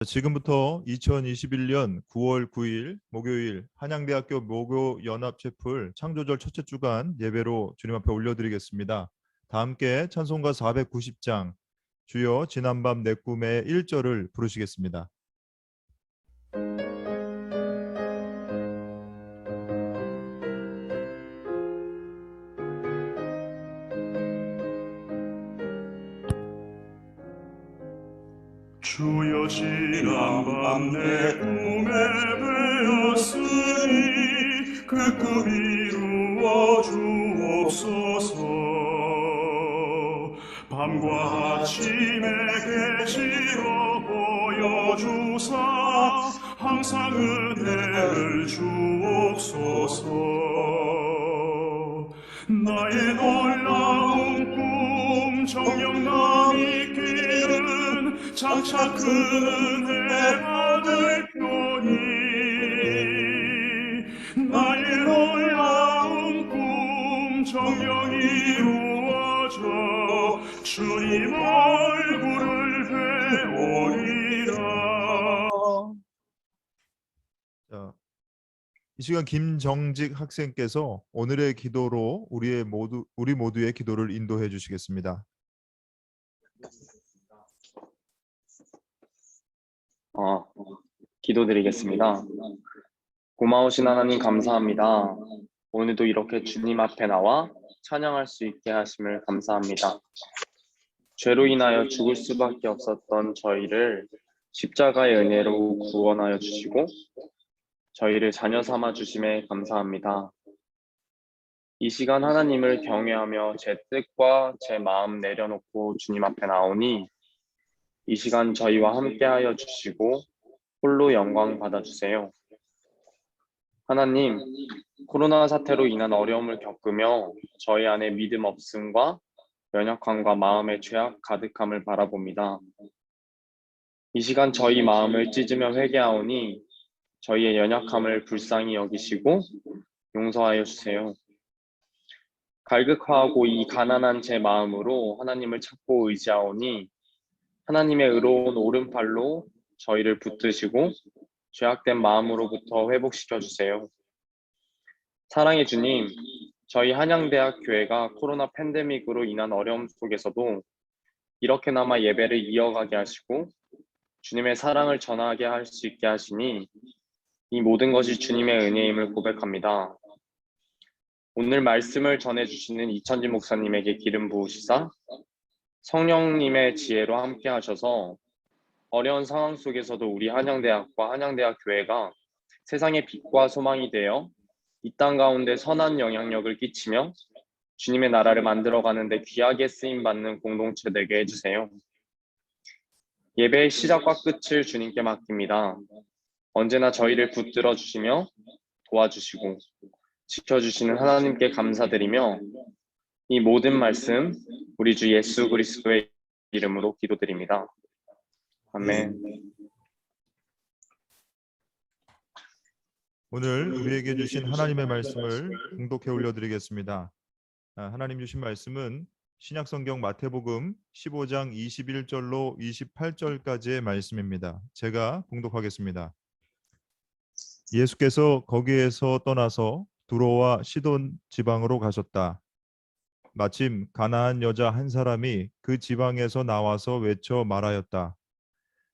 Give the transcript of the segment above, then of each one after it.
지금부터 2021년 9월 9일 목요일 한양대학교 모교연합체풀 창조절 첫째 주간 예배로 주님 앞에 올려드리겠습니다. 다 함께 찬송가 490장 주여 지난밤 내 꿈의 1절을 부르시겠습니다. 주여 지난밤 내 꿈에 배었으니 그 꿈 이루어 주옵소서. 밤과 아침에 계시어 보여주사 항상 은혜를 주옵소서. 나의 놀라운 꿈 정령감 있기는 장차 큰 은혜 받을 표니 나의 놀라운 꿈 정령 이루어져 주님 얼굴을 배우리라. 자, 이 시간 김정직 학생께서 오늘의 기도로 우리 모두의 기도를 인도해 주시겠습니다. 기도드리겠습니다. 고마우신 하나님 감사합니다. 오늘도 이렇게 주님 앞에 나와 찬양할 수 있게 하심을 감사합니다. 죄로 인하여 죽을 수밖에 없었던 저희를 십자가의 은혜로 구원하여 주시고 저희를 자녀 삼아 주심에 감사합니다. 이 시간 하나님을 경외하며 제 뜻과 제 마음 내려놓고 주님 앞에 나오니 이 시간 저희와 함께하여 주시고 홀로 영광 받아주세요. 하나님, 코로나 사태로 인한 어려움을 겪으며 저희 안에 믿음 없음과 연약함과 마음의 죄악 가득함을 바라봅니다. 이 시간 저희 마음을 찢으며 회개하오니 저희의 연약함을 불쌍히 여기시고 용서하여 주세요. 갈급하고 이 가난한 제 마음으로 하나님을 찾고 의지하오니 하나님의 의로운 오른팔로 저희를 붙드시고 죄악된 마음으로부터 회복시켜 주세요. 사랑의 주님, 저희 한양대학 교회가 코로나 팬데믹으로 인한 어려움 속에서도 이렇게나마 예배를 이어가게 하시고 주님의 사랑을 전하게 할 수 있게 하시니 이 모든 것이 주님의 은혜임을 고백합니다. 오늘 말씀을 전해주시는 이천진 목사님에게 기름 부으시사 성령님의 지혜로 함께 하셔서 어려운 상황 속에서도 우리 한양대학과 한양대학 교회가 세상의 빛과 소망이 되어 이 땅 가운데 선한 영향력을 끼치며 주님의 나라를 만들어가는 데 귀하게 쓰임받는 공동체 되게 해주세요. 예배의 시작과 끝을 주님께 맡깁니다. 언제나 저희를 붙들어 주시며 도와주시고 지켜주시는 하나님께 감사드리며 이 모든 말씀 우리 주 예수 그리스도의 이름으로 기도드립니다. 아멘. 오늘 우리에게 주신 하나님의 말씀을 공독해 올려드리겠습니다. 하나님 주신 말씀은 신약성경 마태복음 15장 21절로 28절까지의 말씀입니다. 제가 공독하겠습니다. 예수께서 거기에서 떠나서 두로와 시돈 지방으로 가셨다. 마침 가나안 여자 한 사람이 그 지방에서 나와서 외쳐 말하였다.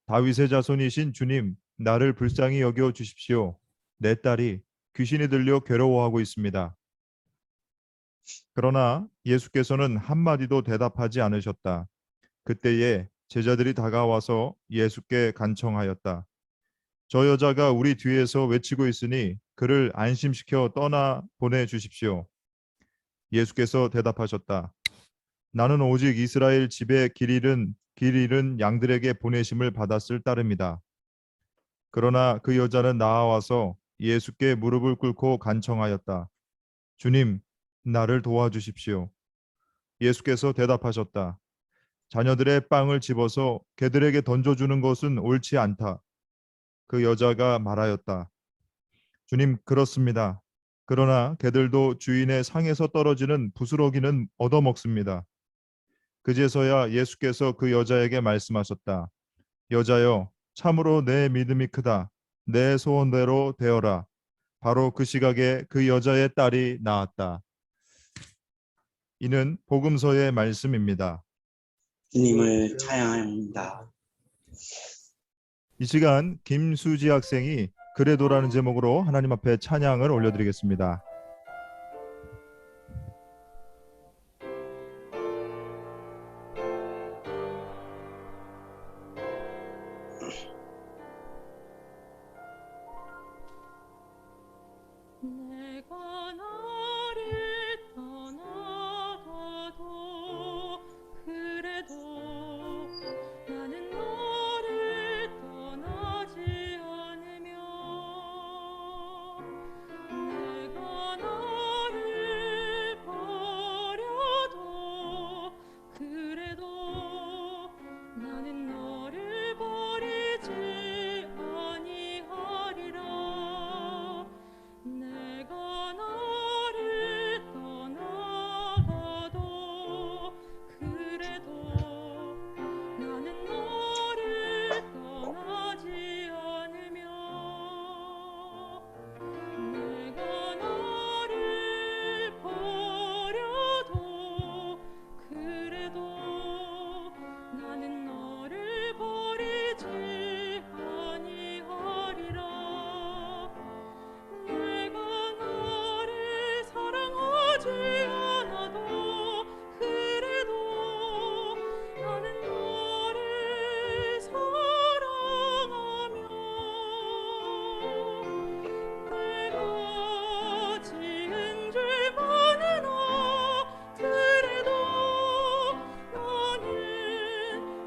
다윗의 자손이신 주님, 나를 불쌍히 여겨 주십시오. 내 딸이 귀신이 들려 괴로워하고 있습니다. 그러나 예수께서는 한마디도 대답하지 않으셨다. 그때에 제자들이 다가와서 예수께 간청하였다. 저 여자가 우리 뒤에서 외치고 있으니 그를 안심시켜 떠나 보내주십시오. 예수께서 대답하셨다. 나는 오직 이스라엘 집에 길 잃은 양들에게 보내심을 받았을 따름이다. 그러나 그 여자는 나아와서 예수께 무릎을 꿇고 간청하였다. 주님, 나를 도와주십시오. 예수께서 대답하셨다. 자녀들의 빵을 집어서 개들에게 던져주는 것은 옳지 않다. 그 여자가 말하였다. 주님, 그렇습니다. 그러나 개들도 주인의 상에서 떨어지는 부스러기는 얻어먹습니다. 그제서야 예수께서 그 여자에게 말씀하셨다. 여자여, 참으로 내 믿음이 크다. 내 소원대로 되어라. 바로 그 시각에 그 여자의 딸이 나았다. 이는 복음서의 말씀입니다. 주님을 찬양합니다. 이 시간 김수지 학생이 그래도라는 제목으로 하나님 앞에 찬양을 올려드리겠습니다. 내가 나를 떠나가도 그래도 나는 너를 떠나지 않으며 내가 나를 버려도 그래도 나는 너를 버리지 아니하리라. 내가 나를 떠나가도 그래도 나는 너를 떠나지 않으며 내가 나를 버려도 그래도 나는 너를 버리지 아니하리라. 내가 나를 사랑하지 않아도 그래도 나는 너를 사랑하며 내가 지은 죄 많으나 그래도 나는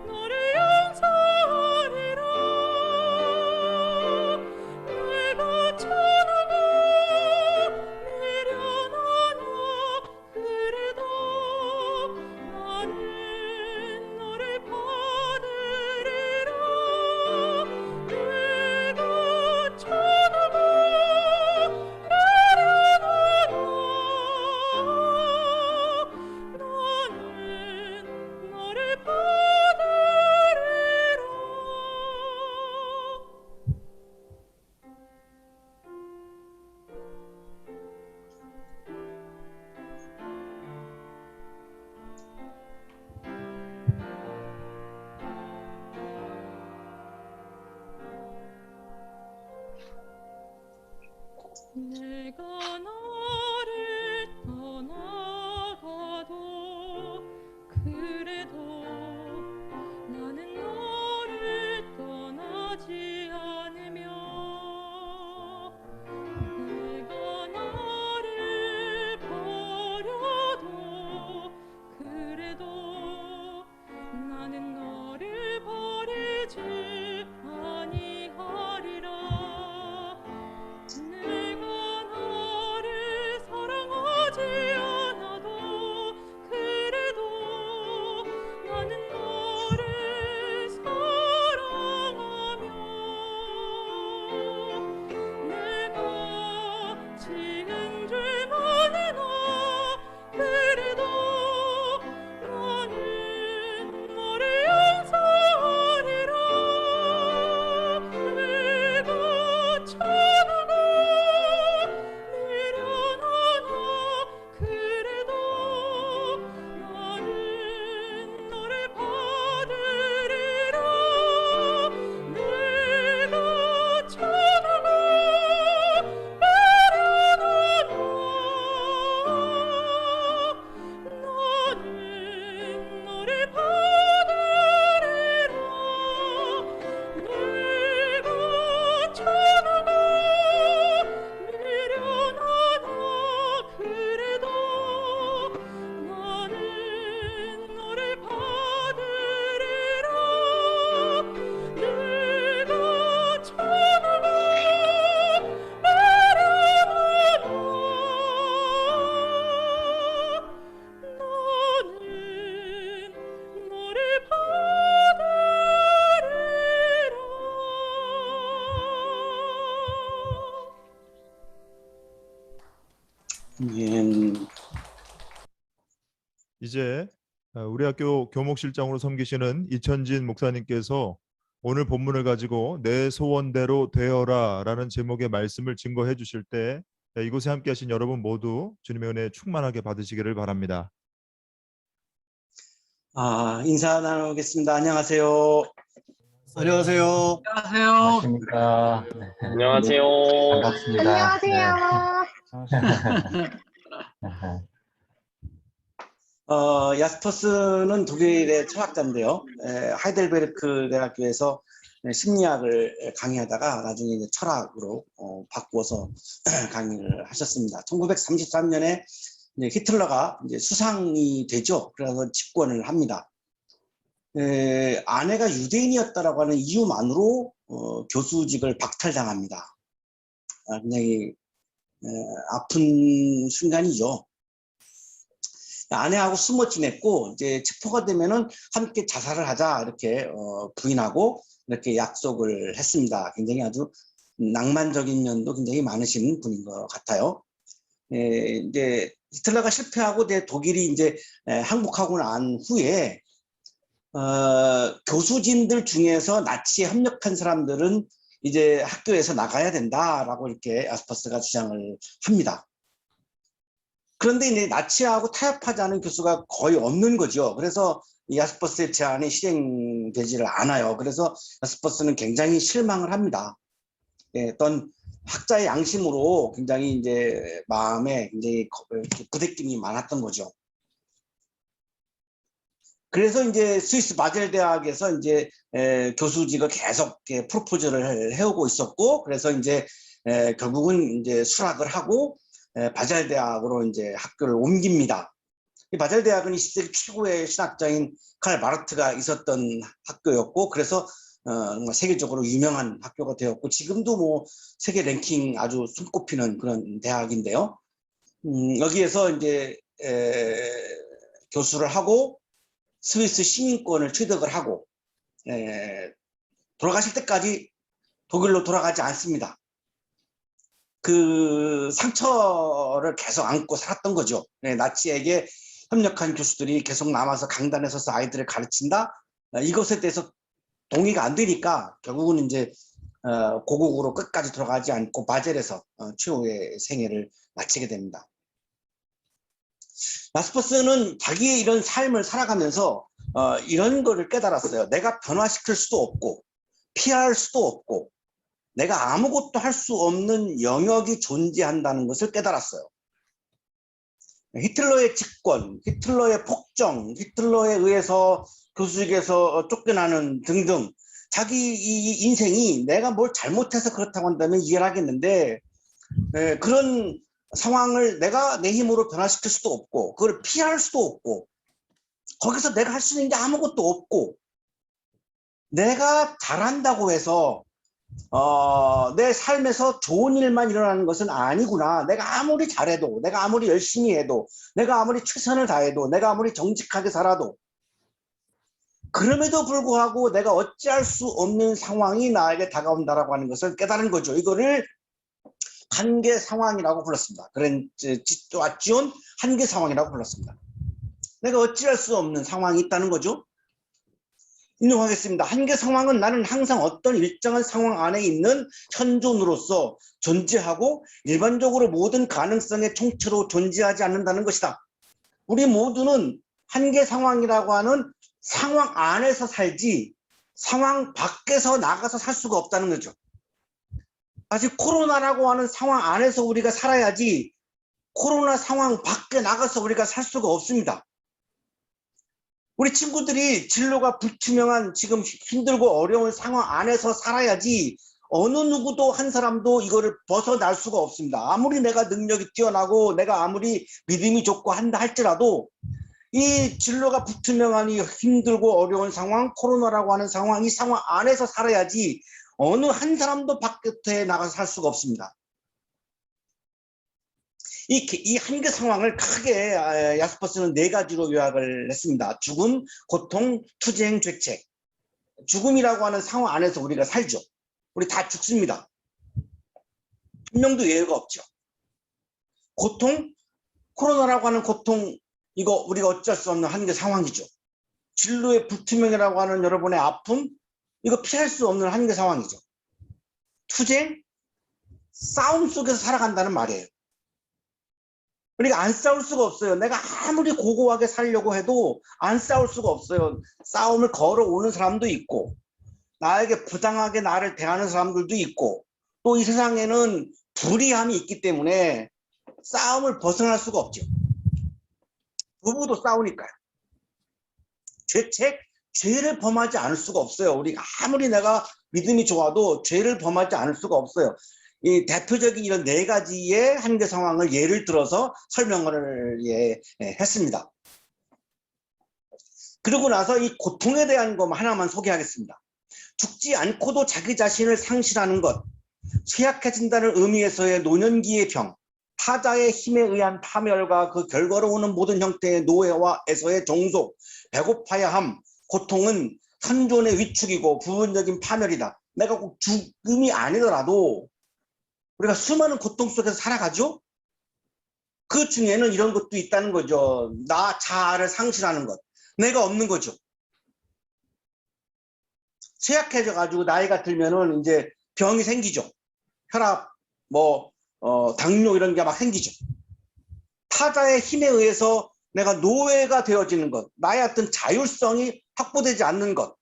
너를 용서하리라. 내가 천하고 미련하나 그래도 나는 너를 받으리라. 내가 천하고 미련하나 나는 너를 받으리라. 내가 나를 떠나가도 그래도 나는 너를 떠나지 않으며 내가 나를 버려도 그래도 나는 너를 버리지 아니하리라. 내가 나를 사랑하지 않아도 그래도 나는 너를 사랑하며 내가 지은 죄 많으나 그래도 나는 너를 용서하리라. 내가 천하고 미련하나 그래도 나는 너를 받으리라. 내가 천하고 미련하나 나는 너를 받으리라. 내가 천하고 미련하나 그래도 나는 너를 받으리라. 내가 천하고 미련하나 나는 너를 받으리라. 이제 우리 학교 교목실장으로 섬기시는 이천진 목사님께서 오늘 본문을 가지고 내 소원대로 되어라라는 제목의 말씀을 증거해 주실 때 이곳에 함께 하신 여러분 모두 주님의 은혜 충만하게 받으시기를 바랍니다. 인사 나누겠습니다. 안녕하세요. 안녕하세요. 안녕하십니까. 안녕하세요. 반갑습니다. 야스퍼스는 독일의 철학자인데요. 하이델베르크 대학교에서 심리학을 강의하다가 나중에 이제 철학으로 바꾸어서 강의를 하셨습니다. 1933년에 히틀러가 이제 수상이 되죠. 그래서 집권을 합니다. 아내가 유대인이었다라고 하는 이유만으로 교수직을 박탈당합니다. 굉장히 아픈 순간이죠. 아내하고 숨어 지냈고 이제 체포가 되면은 함께 자살을 하자 이렇게 부인하고 이렇게 약속을 했습니다. 굉장히 아주 낭만적인 면도 굉장히 많으신 분인 것 같아요. 이제 히틀러가 실패하고 이제 독일이 이제 항복하고 난 후에 교수진들 중에서 나치에 협력한 사람들은 이제 학교에서 나가야 된다라고 이렇게 야스퍼스가 주장을 합니다. 그런데 이제 나치하고 타협하지 않은 교수가 거의 없는 거죠. 그래서 야스퍼스의 제안이 실행되지를 않아요. 그래서 야스퍼스는 굉장히 실망을 합니다. 어떤 학자의 양심으로 굉장히 이제 마음에 굉장히 부대낌이 많았던 거죠. 그래서 이제 스위스 바젤 대학에서 이제 교수직을 계속 프로포즈를 해오고 있었고, 그래서 이제 결국은 이제 수락을 하고 바젤 대학으로 이제 학교를 옮깁니다. 이 바젤 대학은 20세기 최고의 신학자인 칼 마르트가 있었던 학교였고, 그래서 세계적으로 유명한 학교가 되었고, 지금도 뭐 세계 랭킹 아주 손꼽히는 그런 대학인데요. 여기에서 이제 교수를 하고 스위스 시민권을 취득을 하고 돌아가실 때까지 독일로 돌아가지 않습니다. 그 상처를 계속 안고 살았던 거죠. 나치에게 협력한 교수들이 계속 남아서 강단에 서서 아이들을 가르친다. 이것에 대해서 동의가 안 되니까 결국은 이제 고국으로 끝까지 돌아가지 않고 바젤에서 최후의 생애를 마치게 됩니다. 야스퍼스는 자기의 이런 삶을 살아가면서 이런 거를 깨달았어요. 내가 변화시킬 수도 없고 피할 수도 없고 내가 아무것도 할 수 없는 영역이 존재한다는 것을 깨달았어요. 히틀러의 집권, 히틀러의 폭정, 히틀러에 의해서 교수직에서 쫓겨나는 등등 자기 이 인생이 내가 뭘 잘못해서 그렇다고 한다면 이해를 하겠는데 그런 상황을 내가 내 힘으로 변화시킬 수도 없고 그걸 피할 수도 없고 거기서 내가 할 수 있는 게 아무것도 없고 내가 잘한다고 해서 내 삶에서 좋은 일만 일어나는 것은 아니구나. 내가 아무리 잘해도 내가 아무리 열심히 해도 내가 아무리 최선을 다해도 내가 아무리 정직하게 살아도 그럼에도 불구하고 내가 어찌할 수 없는 상황이 나에게 다가온다라고 하는 것을 깨달은 거죠. 이거를 한계 상황이라고 불렀습니다. 그런 지situation 한계 상황이라고 불렀습니다. 내가 어찌할 수 없는 상황이 있다는 거죠. 인용하겠습니다. 한계 상황은 나는 항상 어떤 일정한 상황 안에 있는 현존으로서 존재하고 일반적으로 모든 가능성의 총체로 존재하지 않는다는 것이다. 우리 모두는 한계 상황이라고 하는 상황 안에서 살지 상황 밖에서 나가서 살 수가 없다는 거죠. 아직 코로나라고 하는 상황 안에서 우리가 살아야지 코로나 상황 밖에 나가서 우리가 살 수가 없습니다. 우리 친구들이 진로가 불투명한 지금 힘들고 어려운 상황 안에서 살아야지 어느 누구도 한 사람도 이거를 벗어날 수가 없습니다. 아무리 내가 능력이 뛰어나고 내가 아무리 믿음이 좋고 한다 할지라도 이 진로가 불투명한 이 힘들고 어려운 상황, 코로나라고 하는 상황, 이 상황 안에서 살아야지 어느 한 사람도 바깥에 나가서 살 수가 없습니다. 이 한계 상황을 크게 야스퍼스는 4가지로 요약을 했습니다. 죽음, 고통, 투쟁, 죄책. 죽음이라고 하는 상황 안에서 우리가 살죠. 우리 다 죽습니다. 한 명도 예외가 없죠. 고통, 코로나라고 하는 고통, 이거 우리가 어쩔 수 없는 한계 상황이죠. 진로의 불투명이라고 하는 여러분의 아픔, 이거 피할 수 없는 한계 상황이죠. 투쟁, 싸움 속에서 살아간다는 말이에요. 그러니까 안 싸울 수가 없어요. 내가 아무리 고고하게 살려고 해도 안 싸울 수가 없어요. 싸움을 걸어오는 사람도 있고, 나에게 부당하게 나를 대하는 사람들도 있고, 또 이 세상에는 불의함이 있기 때문에 싸움을 벗어날 수가 없죠. 부부도 싸우니까요. 죄를 범하지 않을 수가 없어요. 우리가 아무리 내가 믿음이 좋아도 죄를 범하지 않을 수가 없어요. 이 대표적인 이런 네 가지의 한계 상황을 예를 들어서 설명을 했습니다. 그러고 나서 이 고통에 대한 것 하나만 소개하겠습니다. 죽지 않고도 자기 자신을 상실하는 것, 쇠약해진다는 의미에서의 노년기의 병, 타자의 힘에 의한 파멸과 그 결과로 오는 모든 형태의 노예와 애서의 종속, 배고파야 함, 고통은 현존의 위축이고 부분적인 파멸이다. 내가 꼭 죽음이 아니더라도 우리가 수많은 고통 속에서 살아가죠? 그 중에는 이런 것도 있다는 거죠. 나 자아를 상실하는 것. 내가 없는 거죠. 쇠약해져가지고 나이가 들면은 이제 병이 생기죠. 혈압, 당뇨 이런 게 막 생기죠. 타자의 힘에 의해서 내가 노예가 되어지는 것. 나의 어떤 자율성이 확보되지 않는 것.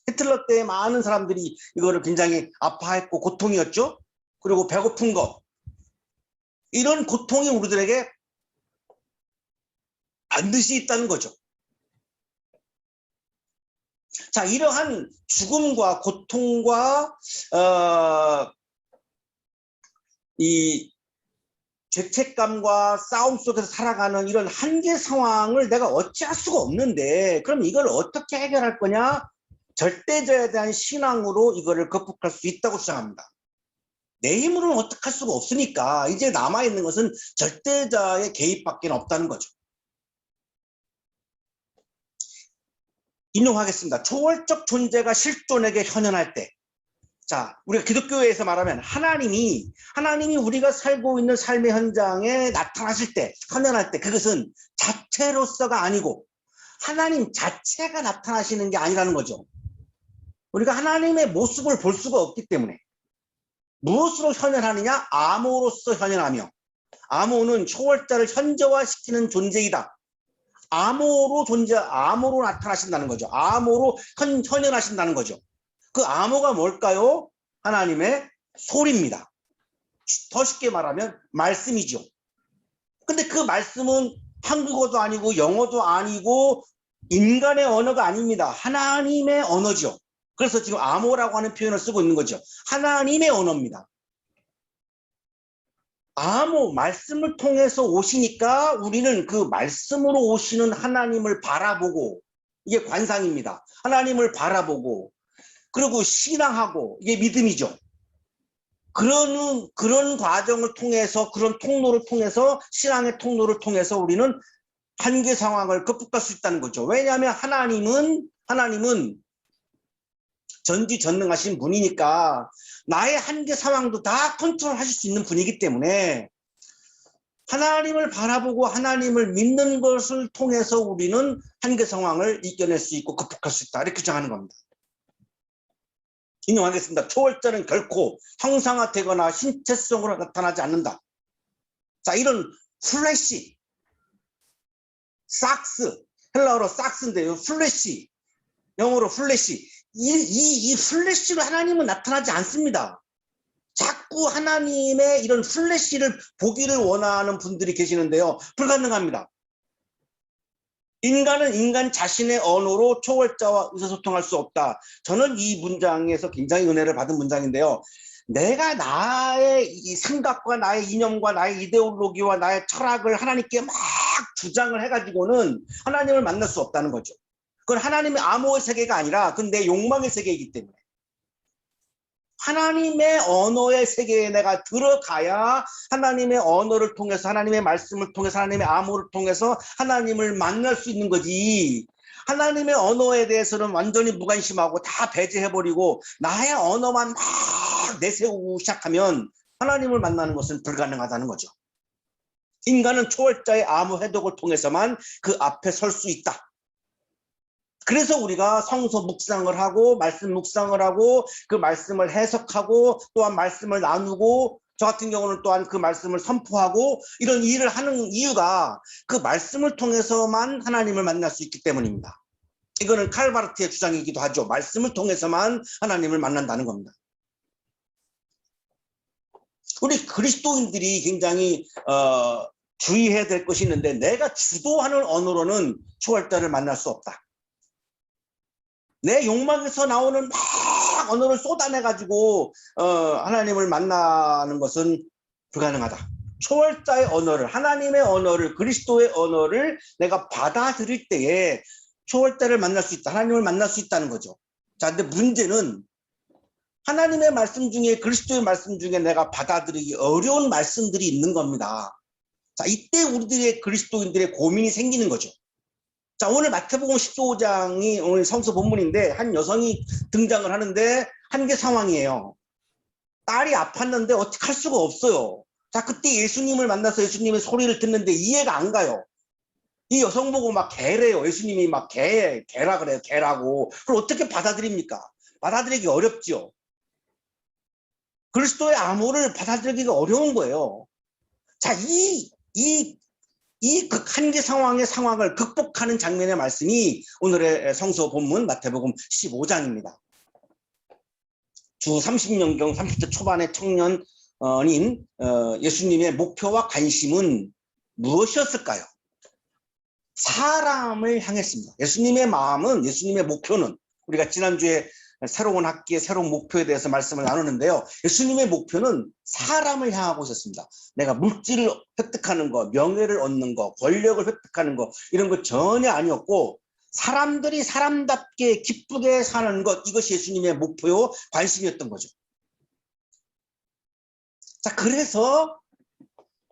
히틀러 때 많은 사람들이 이거를 굉장히 아파했고 고통이었죠. 그리고 배고픈 것. 이런 고통이 우리들에게 반드시 있다는 거죠. 자, 이러한 죽음과 고통과 이 죄책감과 싸움 속에서 살아가는 이런 한계 상황을 내가 어찌할 수가 없는데, 그럼 이걸 어떻게 해결할 거냐? 절대자에 대한 신앙으로 이거를 극복할 수 있다고 주장합니다. 내 힘으로는 어떻게 할 수가 없으니까 이제 남아있는 것은 절대자의 개입밖에 없다는 거죠. 인용하겠습니다. 초월적 존재가 실존에게 현현할 때, 자, 우리가 기독교에서 말하면 하나님이 우리가 살고 있는 삶의 현장에 나타나실 때, 현현할 때, 그것은 자체로서가 아니고 하나님 자체가 나타나시는 게 아니라는 거죠. 우리가 하나님의 모습을 볼 수가 없기 때문에 무엇으로 현현하느냐? 암호로서 현현하며, 암호는 초월자를 현저화시키는 존재이다. 암호로 나타나신다는 거죠. 암호로 현현하신다는 거죠. 그 암호가 뭘까요? 하나님의 소리입니다. 더 쉽게 말하면 말씀이죠. 근데 그 말씀은 한국어도 아니고 영어도 아니고 인간의 언어가 아닙니다. 하나님의 언어죠. 그래서 지금 암호라고 하는 표현을 쓰고 있는 거죠. 하나님의 언어입니다. 암호, 말씀을 통해서 오시니까 우리는 그 말씀으로 오시는 하나님을 바라보고, 이게 관상입니다. 하나님을 바라보고, 그리고 신앙하고, 이게 믿음이죠. 그런 과정을 통해서, 그런 통로를 통해서, 신앙의 통로를 통해서 우리는 한계 상황을 극복할 수 있다는 거죠. 왜냐하면 하나님은 전지전능하신 분이니까 나의 한계 상황도 다 컨트롤하실 수 있는 분이기 때문에 하나님을 바라보고 하나님을 믿는 것을 통해서 우리는 한계 상황을 이겨낼 수 있고 극복할 수 있다. 이렇게 주장하는 겁니다. 인용하겠습니다. 초월자는 결코 형상화되거나 신체성으로 나타나지 않는다. 자, 이런 플래시, 삭스, 헬라어로 삭스인데요. 플래시, 영어로 플래시. 이 플래시로 하나님은 나타나지 않습니다. 자꾸 하나님의 이런 플래시를 보기를 원하는 분들이 계시는데요. 불가능합니다. 인간은 인간 자신의 언어로 초월자와 의사소통할 수 없다. 저는 이 문장에서 굉장히 은혜를 받은 문장인데요. 내가 나의 이 생각과 나의 이념과 나의 이데올로기와 나의 철학을 하나님께 막 주장을 해가지고는 하나님을 만날 수 없다는 거죠. 그건 하나님의 암호의 세계가 아니라 그건 내 욕망의 세계이기 때문에 하나님의 언어의 세계에 내가 들어가야 하나님의 언어를 통해서, 하나님의 말씀을 통해서, 하나님의 암호를 통해서 하나님을 만날 수 있는 거지. 하나님의 언어에 대해서는 완전히 무관심하고 다 배제해버리고 나의 언어만 막 내세우고 시작하면 하나님을 만나는 것은 불가능하다는 거죠. 인간은 초월자의 암호 해독을 통해서만 그 앞에 설 수 있다. 그래서 우리가 성서 묵상을 하고 말씀 묵상을 하고 그 말씀을 해석하고 또한 말씀을 나누고 저 같은 경우는 또한 그 말씀을 선포하고 이런 일을 하는 이유가 그 말씀을 통해서만 하나님을 만날 수 있기 때문입니다. 이거는 칼바르트의 주장이기도 하죠. 말씀을 통해서만 하나님을 만난다는 겁니다. 우리 그리스도인들이 굉장히 주의해야 될 것이 있는데 내가 주도하는 언어로는 초월자를 만날 수 없다. 내 욕망에서 나오는 막 언어를 쏟아내가지고 하나님을 만나는 것은 불가능하다. 초월자의 언어를, 하나님의 언어를, 그리스도의 언어를 내가 받아들일 때에 초월자를 만날 수 있다. 하나님을 만날 수 있다는 거죠. 자, 근데 문제는 하나님의 말씀 중에 그리스도의 말씀 중에 내가 받아들이기 어려운 말씀들이 있는 겁니다. 자, 이때 우리들의 그리스도인들의 고민이 생기는 거죠. 자, 오늘 마태복음 15장이 오늘 성서 본문인데 한 여성이 등장을 하는데 한계 상황이에요. 딸이 아팠는데 어떻게 할 수가 없어요. 자, 그때 예수님을 만나서 예수님의 소리를 듣는데 이해가 안 가요. 이 여성 보고 막 개래요. 예수님이 막 개라 그래요. 개라고. 그걸 어떻게 받아들입니까? 받아들이기 어렵죠. 그리스도의 암호를 받아들이기가 어려운 거예요. 자, 이 한계 상황을 극복하는 장면의 말씀이 오늘의 성서 본문 마태복음 15장입니다. 주 30년경 30대 초반의 청년인 예수님의 목표와 관심은 무엇이었을까요? 사람을 향했습니다. 예수님의 마음은, 예수님의 목표는, 우리가 지난주에 새로운 학기의 새로운 목표에 대해서 말씀을 나누는데요. 예수님의 목표는 사람을 향하고 있었습니다. 내가 물질을 획득하는 거, 명예를 얻는 거, 권력을 획득하는 거 이런 거 전혀 아니었고 사람들이 사람답게 기쁘게 사는 것, 이것이 예수님의 목표요 관심이었던 거죠. 자, 그래서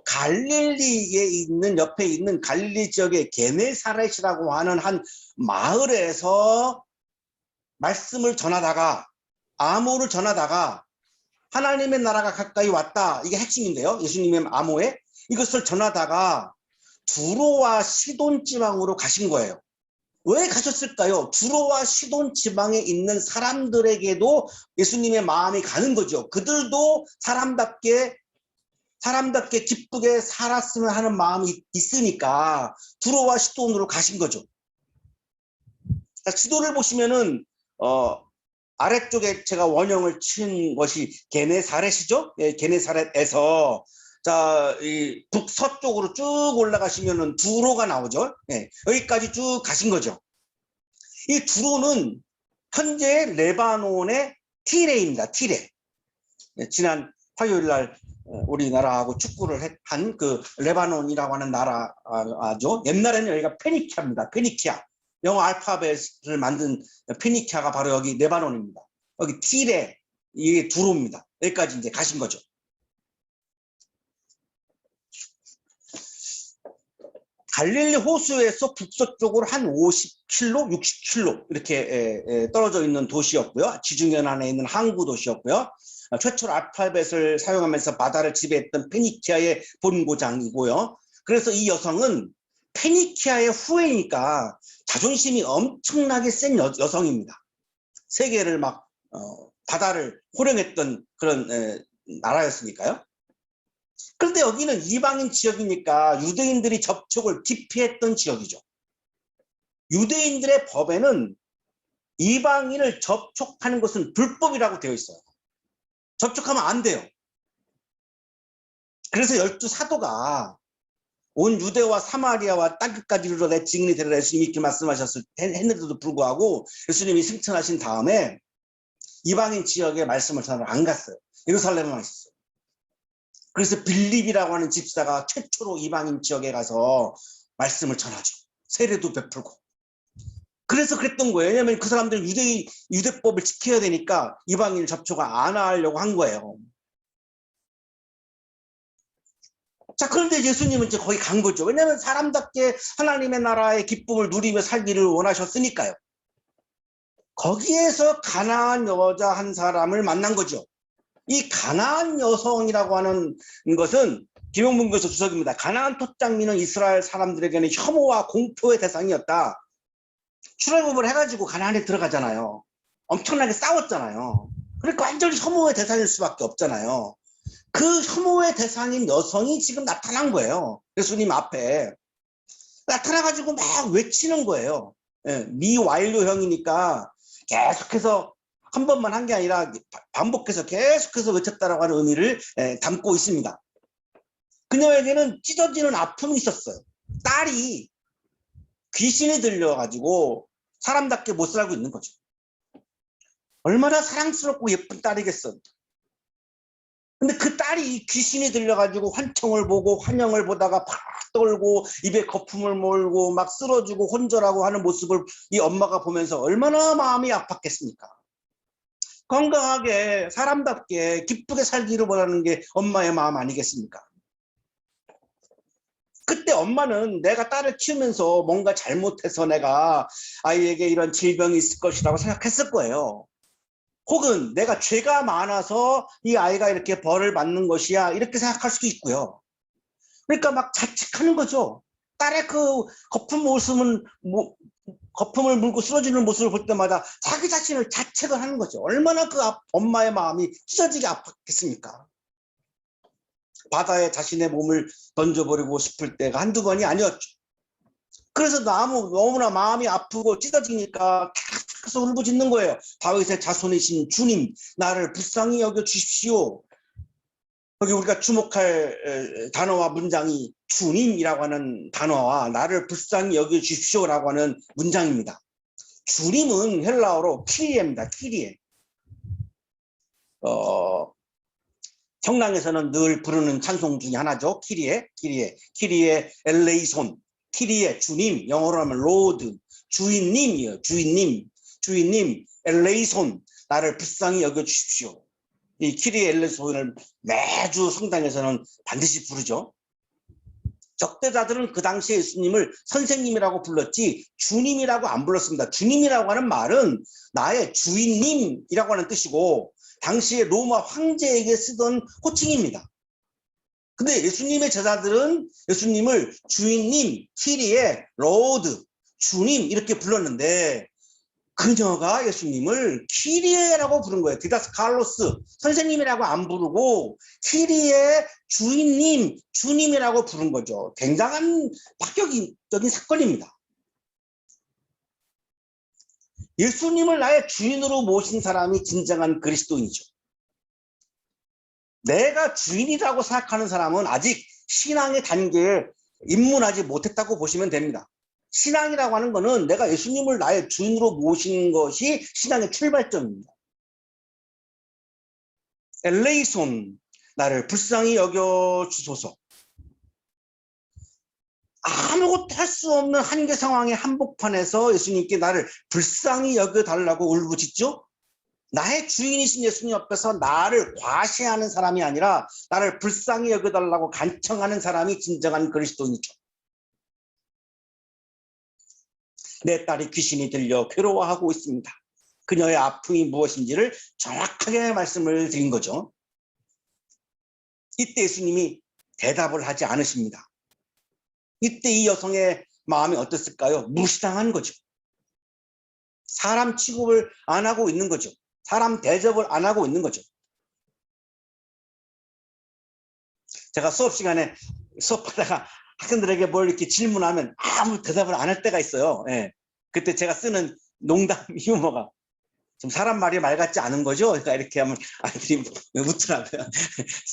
갈릴리에 있는 옆에 있는 갈릴리 지역의 게네사렛이라고 하는 한 마을에서 말씀을 전하다가 암호를 전하다가 하나님의 나라가 가까이 왔다. 이게 핵심인데요. 예수님의 암호에 이것을 전하다가 두로와 시돈 지방으로 가신 거예요. 왜 가셨을까요? 두로와 시돈 지방에 있는 사람들에게도 예수님의 마음이 가는 거죠. 그들도 사람답게 기쁘게 살았으면 하는 마음이 있으니까 두로와 시돈으로 가신 거죠. 자, 지도를 보시면은 아래쪽에 제가 원형을 친 것이 게네사렛이죠. 예, 게네사렛에서 자, 이 북서쪽으로 쭉 올라가시면은 두로가 나오죠. 예, 여기까지 쭉 가신 거죠. 이 두로는 현재 레바논의 티레입니다. 티레. 예, 지난 화요일 날 우리나라하고 축구를 한 그 레바논이라고 하는 나라죠. 옛날에는 여기가 페니키아입니다. 페니키아. 영어 알파벳을 만든 페니키아가 바로 여기 레바논입니다. 여기 티레, 이게 두로입니다. 여기까지 이제 가신 거죠. 갈릴리 호수에서 북서쪽으로 한 50km, 60km 이렇게 떨어져 있는 도시였고요. 지중해안에 있는 항구 도시였고요. 최초로 알파벳을 사용하면서 바다를 지배했던 페니키아의 본고장이고요. 그래서 이 여성은 페니키아의 후예니까 자존심이 엄청나게 센 여성입니다. 세계를 막 바다를 호령했던 그런 나라였으니까요. 그런데 여기는 이방인 지역이니까 유대인들이 접촉을 기피했던 지역이죠. 유대인들의 법에는 이방인을 접촉하는 것은 불법이라고 되어 있어요. 접촉하면 안 돼요. 그래서 12사도가 온 유대와 사마리아와 땅끝까지 이르러 내 증인이 되리라 예수님이 이렇게 했는데도 불구하고 예수님이 승천하신 다음에 이방인 지역에 말씀을 전하러 안 갔어요. 예루살렘에만 있었어요. 그래서 빌립이라고 하는 집사가 최초로 이방인 지역에 가서 말씀을 전하죠. 세례도 베풀고. 그래서 그랬던 거예요. 왜냐하면 그 사람들은 유대법을 지켜야 되니까 이방인을 접촉을 안 하려고 한 거예요. 자, 그런데 예수님은 이제 거기 간 거죠. 왜냐하면 사람답게 하나님의 나라의 기쁨을 누리며 살기를 원하셨으니까요. 거기에서 가나안 여자 한 사람을 만난 거죠. 이 가나안 여성이라고 하는 것은 김용문교수 주석입니다. 가나안 토장민은 이스라엘 사람들에게는 혐오와 공포의 대상이었다. 출애굽을 해가지고 가나안에 들어가잖아요. 엄청나게 싸웠잖아요. 그러니까 완전히 혐오의 대상일 수밖에 없잖아요. 그 혐오의 대상인 여성이 지금 나타난 거예요. 예수님 앞에 나타나가지고 막 외치는 거예요. 예, 미완료형이니까 계속해서 한 번만 한 게 아니라 반복해서 계속해서 외쳤다라고 하는 의미를 담고 있습니다. 그녀에게는 찢어지는 아픔이 있었어요. 딸이 귀신이 들려가지고 사람답게 못 살고 있는 거죠. 얼마나 사랑스럽고 예쁜 딸이겠어. 근데 그 딸이 귀신이 들려가지고 환청을 보고 환영을 보다가 팍 떨고 입에 거품을 몰고 막 쓰러지고 혼절하고 하는 모습을 이 엄마가 보면서 얼마나 마음이 아팠겠습니까? 건강하게 사람답게 기쁘게 살기를 원하는 게 엄마의 마음 아니겠습니까? 그때 엄마는 내가 딸을 키우면서 뭔가 잘못해서 내가 아이에게 이런 질병이 있을 것이라고 생각했을 거예요. 혹은 내가 죄가 많아서 이 아이가 이렇게 벌을 받는 것이야 이렇게 생각할 수도 있고요. 그러니까 막 자책하는 거죠. 딸의 그 거품을 물고 쓰러지는 모습을 볼 때마다 자기 자신을 자책을 하는 거죠. 얼마나 그 엄마의 마음이 찢어지게 아팠겠습니까? 바다에 자신의 몸을 던져버리고 싶을 때가 한두 번이 아니었죠. 그래서 너무나 마음이 아프고 찢어지니까 계속해서 울부짖는 거예요. 다윗의 자손이신 주님, 나를 불쌍히 여겨 주십시오. 여기 우리가 주목할 단어와 문장이 주님이라고 하는 단어와 나를 불쌍히 여겨 주십시오라고 하는 문장입니다. 주님은 헬라어로 키리에입니다. 키리에. 성당에서는 늘 부르는 찬송 중에 하나죠. 키리에 엘레이손. 키리에 주님, 영어로 하면 로드, 주인님이에요. 주인님, 엘레이손, 나를 불쌍히 여겨주십시오. 이 키리에 엘레이손을 매주 성당에서는 반드시 부르죠. 적대자들은 그 당시에 예수님을 선생님이라고 불렀지 주님이라고 안 불렀습니다. 주님이라고 하는 말은 나의 주인님이라고 하는 뜻이고 당시에 로마 황제에게 쓰던 호칭입니다. 근데 예수님의 제자들은 예수님을 주인님, 키리에, 로드, 주님 이렇게 불렀는데 그녀가 예수님을 키리에라고 부른 거예요. 디다스 칼로스, 선생님이라고 안 부르고 키리에, 주인님, 주님이라고 부른 거죠. 굉장한 파격적인 사건입니다. 예수님을 나의 주인으로 모신 사람이 진정한 그리스도인이죠. 내가 주인이라고 생각하는 사람은 아직 신앙의 단계에 입문하지 못했다고 보시면 됩니다. 신앙이라고 하는 것은 내가 예수님을 나의 주인으로 모시는 것이 신앙의 출발점입니다. 엘레이손, 나를 불쌍히 여겨주소서. 아무것도 할 수 없는 한계 상황의 한복판에서 예수님께 나를 불쌍히 여겨달라고 울부짖죠. 나의 주인이신 예수님 앞에서 나를 과시하는 사람이 아니라 나를 불쌍히 여겨달라고 간청하는 사람이 진정한 그리스도인이죠. 내 딸이 귀신이 들려 괴로워하고 있습니다. 그녀의 아픔이 무엇인지를 정확하게 말씀을 드린 거죠. 이때 예수님이 대답을 하지 않으십니다. 이때 이 여성의 마음이 어땠을까요? 무시당한 거죠. 사람 취급을 안 하고 있는 거죠. 사람 대접을 안 하고 있는 거죠. 제가 수업 시간에 수업하다가 학생들에게 뭘 이렇게 질문하면 아무 대답을 안 할 때가 있어요. 예. 그때 제가 쓰는 농담 유머가 좀 사람 말이 말 같지 않은 거죠. 그러니까 이렇게 하면 아이들이 묻더라고요.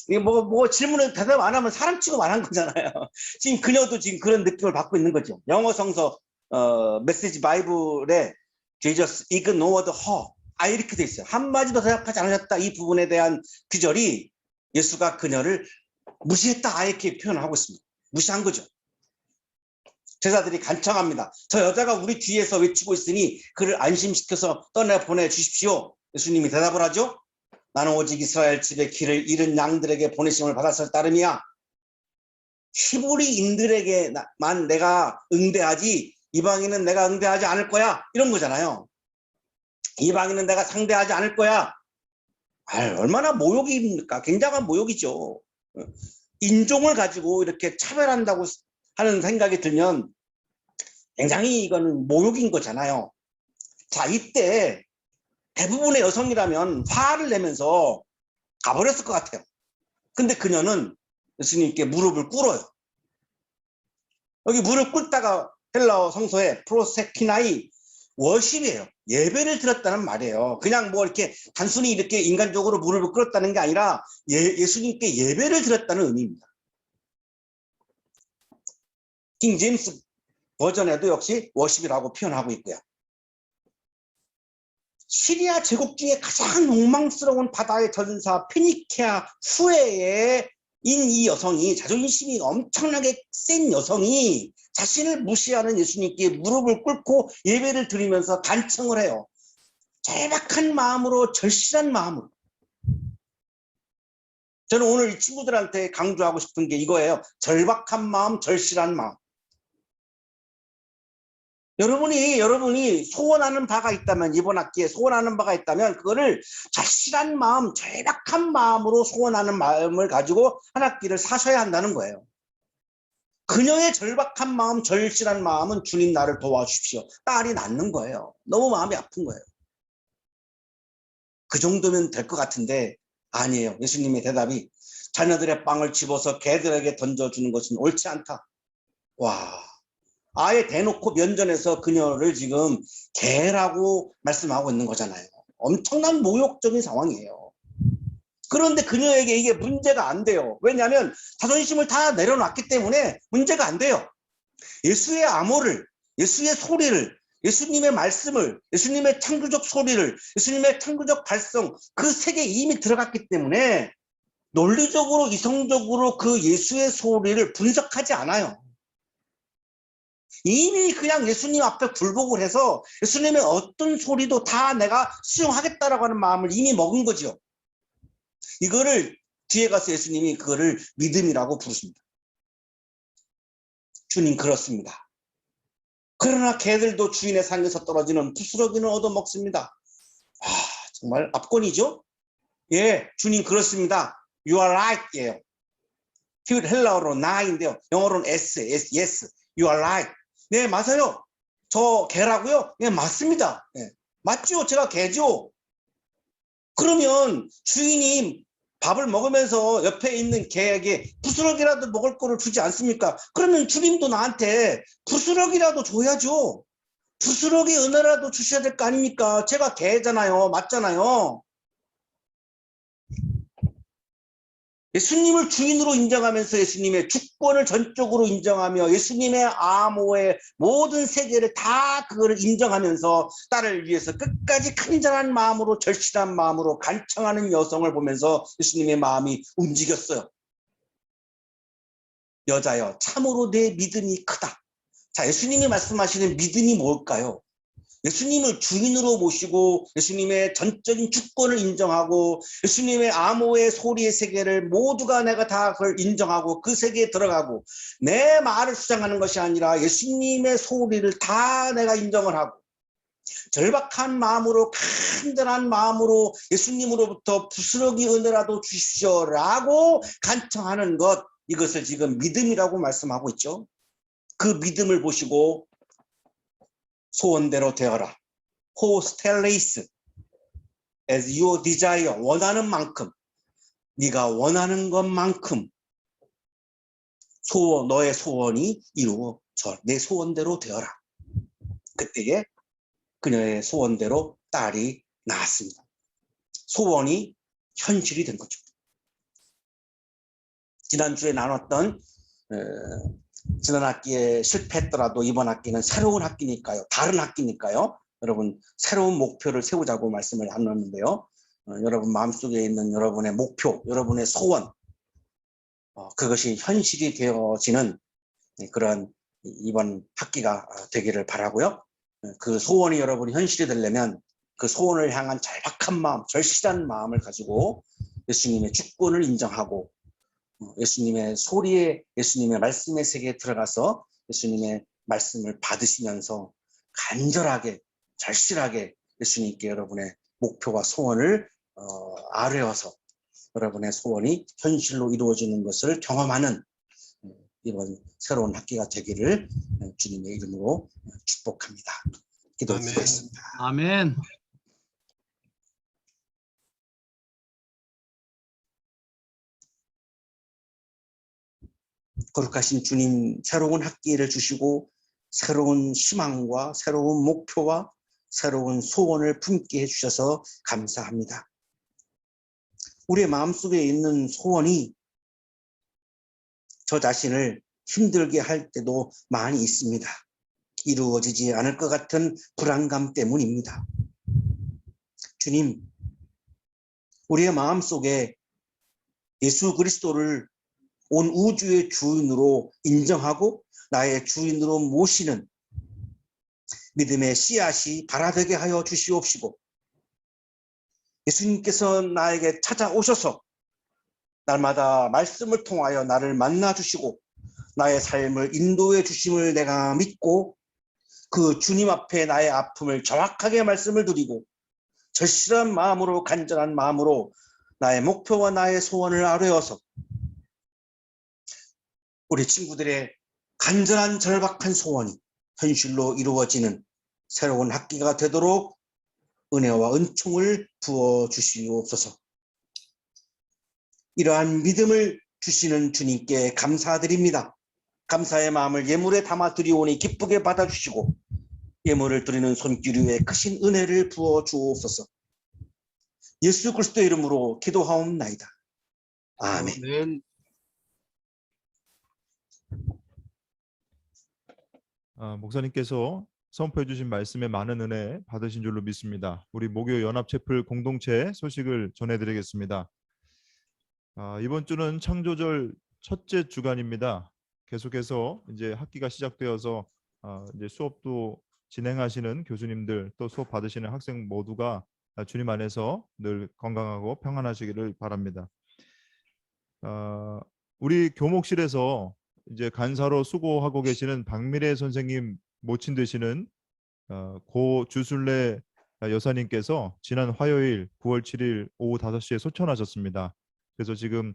이게 뭐 질문에 대답 안 하면 사람 취급 안 한 거잖아요. 지금 그녀도 지금 그런 느낌을 받고 있는 거죠. 영어 성서 메시지 바이블에 Jesus ignored her. 이렇게 돼 있어요. 한마디도 대답하지 않으셨다. 이 부분에 대한 규절이 예수가 그녀를 무시했다. 이렇게 표현하고 있습니다. 무시한 거죠. 제자들이 간청합니다. 저 여자가 우리 뒤에서 외치고 있으니 그를 안심시켜서 떠내보내 주십시오. 예수님이 대답을 하죠. 나는 오직 이스라엘 집에 길을 잃은 양들에게 보내심을 받았을 따름이야. 히브리인들에게만 내가 응대하지 이방인은 내가 응대하지 않을 거야. 이런 거잖아요. 이방인은 내가 상대하지 않을 거야. 얼마나 모욕입니까? 굉장한 모욕이죠. 인종을 가지고 이렇게 차별한다고 하는 생각이 들면 굉장히 이거는 모욕인 거잖아요. 자, 이때 대부분의 여성이라면 화를 내면서 가버렸을 것 같아요. 근데 그녀는 예수님께 무릎을 꿇어요. 여기 무릎 꿇다가 헬라어 성서에 프로세키나이 워십이에요. 예배를 드렸다는 말이에요. 그냥 뭐 이렇게 단순히 이렇게 인간적으로 무릎을 꿇었다는 게 아니라 예수님께 예배를 드렸다는 의미입니다. 킹 제임스 버전에도 역시 워십이라고 표현하고 있고요. 시리아 제국 중에 가장 욕망스러운 바다의 전사 페니케아 후에인 이 여성이, 자존심이 엄청나게 센 여성이 자신을 무시하는 예수님께 무릎을 꿇고 예배를 드리면서 간청을 해요. 절박한 마음으로, 절실한 마음으로. 저는 오늘 이 친구들한테 강조하고 싶은 게 이거예요. 절박한 마음, 절실한 마음. 여러분이 소원하는 바가 있다면, 이번 학기에 소원하는 바가 있다면 그거를 절실한 마음, 절박한 마음으로 소원하는 마음을 가지고 한 학기를 사셔야 한다는 거예요. 그녀의 절박한 마음, 절실한 마음은 주님 나를 도와주십시오. 딸이 낳는 거예요. 너무 마음이 아픈 거예요. 그 정도면 될 것 같은데 아니에요. 예수님의 대답이 자녀들의 빵을 집어서 개들에게 던져주는 것은 옳지 않다. 와, 아예 대놓고 면전에서 그녀를 지금 개라고 말씀하고 있는 거잖아요. 엄청난 모욕적인 상황이에요. 그런데 그녀에게 이게 문제가 안 돼요. 왜냐하면 자존심을 다 내려놨기 때문에 문제가 안 돼요. 예수의 암호를, 예수의 소리를, 예수님의 말씀을, 예수님의 창조적 소리를, 예수님의 창조적 발성, 그 세계에 이미 들어갔기 때문에 논리적으로, 이성적으로 그 예수의 소리를 분석하지 않아요. 이미 그냥 예수님 앞에 굴복을 해서 예수님의 어떤 소리도 다 내가 수용하겠다라고 하는 마음을 이미 먹은 거죠. 이거를 뒤에 가서 예수님이 그거를 믿음이라고 부르십니다. 주님 그렇습니다. 그러나 개들도 주인의 상에서 떨어지는 부스러기는 얻어먹습니다. 아, 정말 압권이죠? 예, 주님 그렇습니다. You are right. 예요. 헬라어로 na인데요. 영어로는 yes. You are right. 네, 맞아요. 저 개라고요? 네, 맞습니다. 네, 맞죠? 제가 개죠. 그러면 주인이 밥을 먹으면서 옆에 있는 개에게 부스러기라도 먹을 거를 주지 않습니까? 그러면 주님도 나한테 부스러기라도 줘야죠. 부스러기 은혜라도 주셔야 될 거 아닙니까? 제가 개잖아요. 맞잖아요. 예수님을 주인으로 인정하면서 예수님의 주권을 전적으로 인정하며 예수님의 암호의 모든 세계를 다 그거를 인정하면서 딸을 위해서 끝까지 간절한 마음으로, 절실한 마음으로 간청하는 여성을 보면서 예수님의 마음이 움직였어요. 여자여, 참으로 내 믿음이 크다. 자, 예수님이 말씀하시는 믿음이 뭘까요? 예수님을 주인으로 모시고 예수님의 전적인 주권을 인정하고 예수님의 암호의 소리의 세계를 모두가 내가 다 그걸 인정하고 그 세계에 들어가고 내 말을 주장하는 것이 아니라 예수님의 소리를 다 내가 인정을 하고 절박한 마음으로, 간절한 마음으로 예수님으로부터 부스러기 은혜라도 주십시오라고 간청하는 것, 이것을 지금 믿음이라고 말씀하고 있죠. 그 믿음을 보시고 소원대로 되어라. 호스텔레이스 as your desire. 원하는 만큼, 네가 원하는 것만큼 너의 소원이 이루어져. 내 소원대로 되어라. 그때에 그녀의 소원대로 딸이 나왔습니다. 소원이 현실이 된 거죠. 지난주에 나눴던 지난 학기에 실패했더라도 이번 학기는 새로운 학기니까요. 다른 학기니까요. 여러분 새로운 목표를 세우자고 말씀을 나눴는데요. 여러분 마음속에 있는 여러분의 목표, 여러분의 소원, 그것이 현실이 되어지는 그런 이번 학기가 되기를 바라고요. 그 소원이 여러분이 현실이 되려면 그 소원을 향한 절박한 마음, 절실한 마음을 가지고 예수님의 주권을 인정하고 예수님의 소리에, 예수님의 말씀의 세계에 들어가서 예수님의 말씀을 받으시면서 간절하게, 절실하게 예수님께 여러분의 목표와 소원을 아뢰어서 여러분의 소원이 현실로 이루어지는 것을 경험하는 이번 새로운 학기가 되기를 주님의 이름으로 축복합니다. 기도드리겠습니다. 아멘. 거룩하신 주님, 새로운 학기를 주시고 새로운 희망과 새로운 목표와 새로운 소원을 품게 해주셔서 감사합니다. 우리의 마음속에 있는 소원이 저 자신을 힘들게 할 때도 많이 있습니다. 이루어지지 않을 것 같은 불안감 때문입니다. 주님, 우리의 마음속에 예수 그리스도를 온 우주의 주인으로 인정하고 나의 주인으로 모시는 믿음의 씨앗이 발아되게 하여 주시옵시고, 예수님께서 나에게 찾아오셔서 날마다 말씀을 통하여 나를 만나 주시고 나의 삶을 인도해 주심을 내가 믿고 그 주님 앞에 나의 아픔을 정확하게 말씀을 드리고 절실한 마음으로, 간절한 마음으로 나의 목표와 나의 소원을 아뢰어서 우리 친구들의 간절한 절박한 소원이 현실로 이루어지는 새로운 학기가 되도록 은혜와 은총을 부어 주시옵소서. 이러한 믿음을 주시는 주님께 감사드립니다. 감사의 마음을 예물에 담아 드리오니 기쁘게 받아주시고 예물을 드리는 손길 위에 크신 은혜를 부어 주옵소서. 예수 그리스도의 이름으로 기도하옵나이다. 아멘. 아멘. 목사님께서 선포해 주신 말씀에 많은 은혜 받으신 줄로 믿습니다. 우리 목요 연합체플 공동체 소식을 전해드리겠습니다. 이번 주는 창조절 첫째 주간입니다. 계속해서 이제 학기가 시작되어서 이제 수업도 진행하시는 교수님들 또 수업 받으시는 학생 모두가 주님 안에서 늘 건강하고 평안하시기를 바랍니다. 우리 교목실에서 이제 간사로 수고하고 계시는 박미래 선생님 모친 되시는 고 주순례 여사님께서 지난 화요일 9월 7일 오후 5시에 소천하셨습니다. 그래서 지금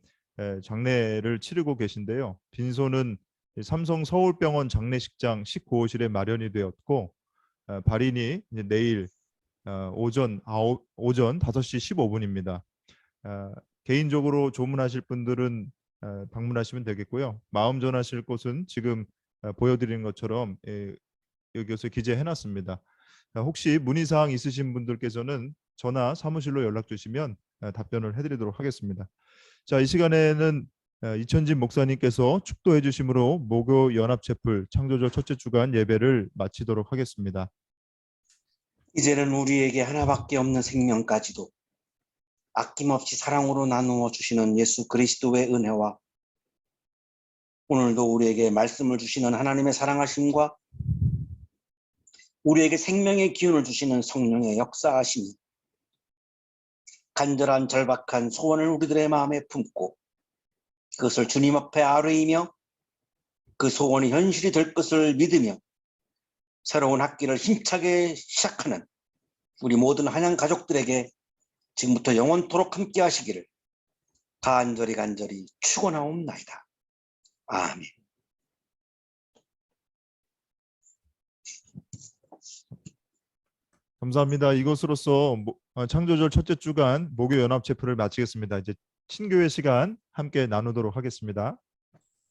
장례를 치르고 계신데요. 빈소는 삼성 서울병원 장례식장 19호실에 마련이 되었고 발인이 이제 내일 오전 5시 15분입니다. 개인적으로 조문하실 분들은 방문하시면 되겠고요. 마음 전하실 곳은 지금 보여드리는 것처럼 여기서 기재해놨습니다. 혹시 문의사항 있으신 분들께서는 전화 사무실로 연락 주시면 답변을 해드리도록 하겠습니다. 자, 이 시간에는 이천진 목사님께서 축도해 주심으로 목요 연합체플 창조절 첫째 주간 예배를 마치도록 하겠습니다. 이제는 우리에게 하나밖에 없는 생명까지도 아낌없이 사랑으로 나누어 주시는 예수 그리스도의 은혜와 오늘도 우리에게 말씀을 주시는 하나님의 사랑하심과 우리에게 생명의 기운을 주시는 성령의 역사하심이 간절한 절박한 소원을 우리들의 마음에 품고 그것을 주님 앞에 아뢰이며 그 소원이 현실이 될 것을 믿으며 새로운 학기를 힘차게 시작하는 우리 모든 한양 가족들에게 지금부터 영원토록 함께 하시기를 간절히 축원하옵나이다. 아멘. 감사합니다. 이것으로써 창조절 첫째 주간 목요 연합체플을 마치겠습니다. 이제 친교회 시간 함께 나누도록 하겠습니다.